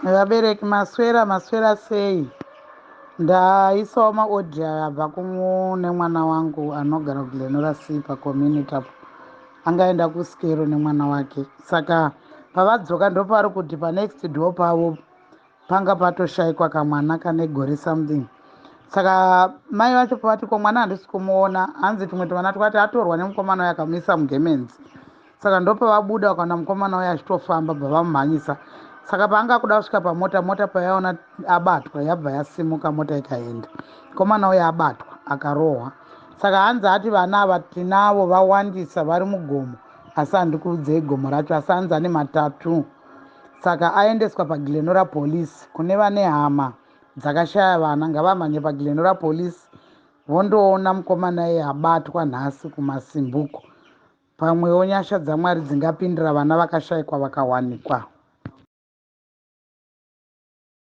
Vabereki maswera sei? Ndaisawo maodhi abva kune mwana wangu anogara kuGlenora C pacommunity apo. Angaenda kusikero nemwana wake. Saka pavadzoka ndopari kuti panext door pavo panga patoshayikwa kamwana kane gore something. Saka mai vacho pavati ko mwana handisi kumuona, hanzi tumwe tuvana twati atorwa nemukomana uya akamisa mugemenzi. Saka ndopavabuda vakaona mukomana uya achitofamba bvavamumhanyisa. Saka paanga kuda kusvika pamota, mota payaona abatwa yabva yasimuka mota ikaenda. Mukomana uya abatwa akarohwa. Saka hanzi ati vana ava tinavo vawandisa vari mugomo, asi handi kuudzei gomo racho, asi hanzi ane matatu. Saka aendeswa paGlenora Police kune vane hama dzakashaya vana, ngavamhanye paGlenora Police vondoona mukomana iye abatwa nhasi kumasimbuko. Pamwewo nyasha dzaMwari dzingapindira vana vakashayikwa vakawanikwa.